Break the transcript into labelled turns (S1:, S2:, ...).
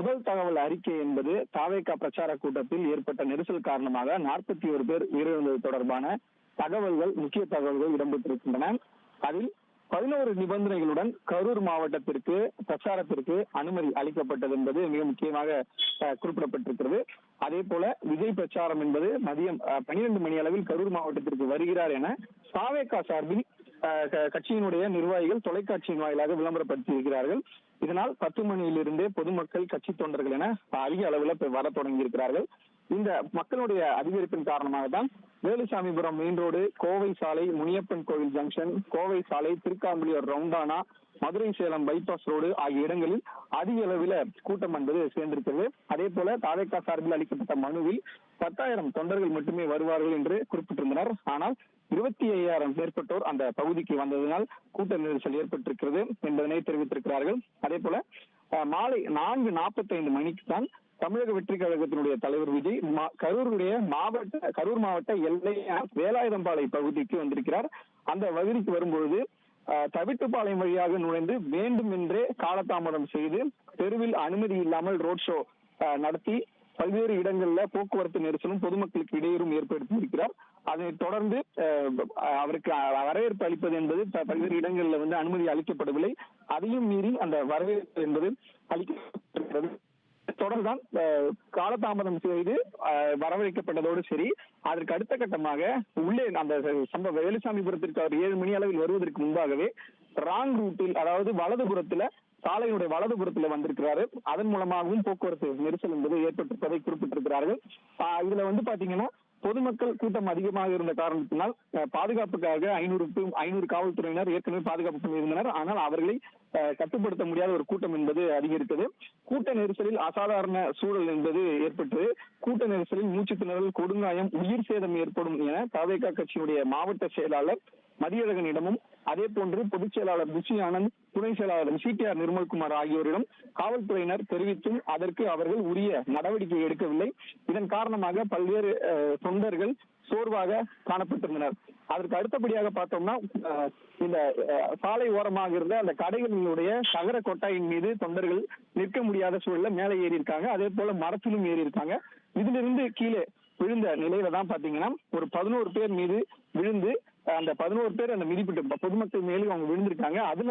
S1: முதல் தகவல் அறிக்கை என்பது தாவேகா பிரச்சார கூட்டத்தில் ஏற்பட்ட நெரிசல் காரணமாக 41 பேர் உயிரிழந்தது தொடர்பான தகவல்கள், முக்கிய தகவல்கள் இடம்பெற்றிருக்கின்றன. அதில் 11 நிபந்தனைகளுடன் கரூர் மாவட்டத்திற்கு பிரச்சாரத்திற்கு அனுமதி அளிக்கப்பட்டது என்பது மிக முக்கியமாக குறிப்பிடப்பட்டிருக்கிறது. அதே போல விஜய் பிரச்சாரம் என்பது மதியம் 12 மணி அளவில் கரூர் மாவட்டத்திற்கு வருகிறார் என தாவேகா சார்பில் கட்சியினுடைய நிர்வாகிகள் தொலைக்காட்சியின் வாயிலாக விளம்பரப்படுத்தி இருக்கிறார்கள். இதனால் 10 மணியிலிருந்தே பொதுமக்கள், கட்சி தொண்டர்கள் என அதிக அளவில் வர தொடங்கி இருக்கிறார்கள். இந்த மக்களுடைய அதிகரிப்பின் காரணமாக தான் வேலுசாமிபுரம் மெயின் ரோடு, கோவை சாலை, முனியப்பன் கோவில் ஜங்ஷன், கோவை சாலை, திருக்காம்புலியூர் ரவுண்டானா, மதுரை சேலம் பைபாஸ் ரோடு ஆகிய இடங்களில் அதிக அளவில் கூட்டம் என்பது சேர்ந்திருக்கிறது. அதே போல தாவேகா சார்பில் அளிக்கப்பட்ட மனுவில் 10,000 தொண்டர்கள் மட்டுமே வருவார்கள் என்று குறிப்பிட்டிருந்தனர். ஆனால் 25,000 மேற்பட்டோர் அந்த பகுதிக்கு வந்ததனால் கூட்ட நெரிசல் ஏற்பட்டிருக்கிறது என்பதனை தெரிவித்திருக்கிறார்கள். அதே போல மாலை 4:45 மணிக்கு தான் தமிழக வெற்றி கழகத்தினுடைய தலைவர் விஜய் கரூர் மாவட்ட எல்லையான வேலாயுதம்பாளை பகுதிக்கு வந்திருக்கிறார். அந்த பகுதிக்கு வரும்பொழுது தவிட்டுப்பாளையம் வழியாக நுழைந்து வேண்டும் என்றே காலதாமதம் செய்து தெருவில் அனுமதி இல்லாமல் ரோட் ஷோ நடத்தி பல்வேறு இடங்கள்ல போக்குவரத்து நெரிசலும் பொதுமக்களுக்கு இடையூறும் ஏற்படுத்தி இருக்கிறார். அதனைத் தொடர்ந்து அவருக்கு வரவேற்பு அளிப்பது என்பது பல்வேறு இடங்கள்ல அனுமதி அளிக்கப்படவில்லை. அதையும் மீறி அந்த வரவேற்பு என்பது அளிக்கப்பட்டிருக்கிறது. தொடர்தான் காலதாமதம் செய்து வரவழைக்கப்பட்டதோடு சரி, அதற்கு அடுத்த கட்டமாக உள்ளே அந்த வேலுசாமிபுரத்திற்கு அவர் 7 மணி அளவில் வருவதற்கு முன்பாகவே ராங் ரூட்டில், அதாவது சாலையினுடைய வலதுபுறத்துல வந்திருக்கிறாரு. அதன் மூலமாகவும் போக்குவரத்து நெரிசல் என்பது ஏற்பட்டிருப்பதை குறிப்பிட்டிருக்கிறார்கள். இதுல பாத்தீங்கன்னா பொதுமக்கள் கூட்டம் அதிகமாக இருந்த காரணத்தினால் பாதுகாப்புக்காக 500 காவல்துறையினர் ஏற்கனவே பாதுகாப்பு பண்ணியிருந்தனர். ஆனால் அவர்களை கட்டுப்படுத்த முடியாத ஒரு கூட்டம் என்பது அதிகரித்தது. கூட்ட நெரிசலில் அசாதாரண சூழல் என்பது ஏற்பட்டு கூட்ட நெரிசலில் மூச்சு திணறல், கொடுங்காயம், உயிர் சேதம் ஏற்படும் என தாவேகா கட்சியினுடைய மாவட்ட செயலாளர் மதியழகனிடமும், அதே போன்று பொதுச் செயலாளர் புஷி ஆனந்த், துணை செயலாளர் CTR நிர்மல்குமார் ஆகியோரிடம் காவல்துறையினர் தெரிவித்தும் அதற்கு அவர்கள் உரிய நடவடிக்கை எடுக்கவில்லை. இதன் காரணமாக பல்வேறு தொண்டர்கள் சோர்வாக காணப்பட்டிருந்தனர். அதற்கு அடுத்தபடியாக பார்த்தோம்னா இந்த சாலை ஓரமாக இருந்த அந்த கடைகளினுடைய சகர கொட்டாயின் மீது தொண்டர்கள் நிற்க முடியாத சூழல்ல மேலே ஏறி இருக்காங்க. அதே போல மரத்திலும் ஏறி இருக்காங்க. இதிலிருந்து கீழே விழுந்த நிலையில தான் பாத்தீங்கன்னா ஒரு 11 பேர் மீது விழுந்து அந்த 11 பேர் அந்த மிதிப்பட்டு பொதுமக்கள் மேலும் அவங்க விழுந்திருக்காங்க. அதுல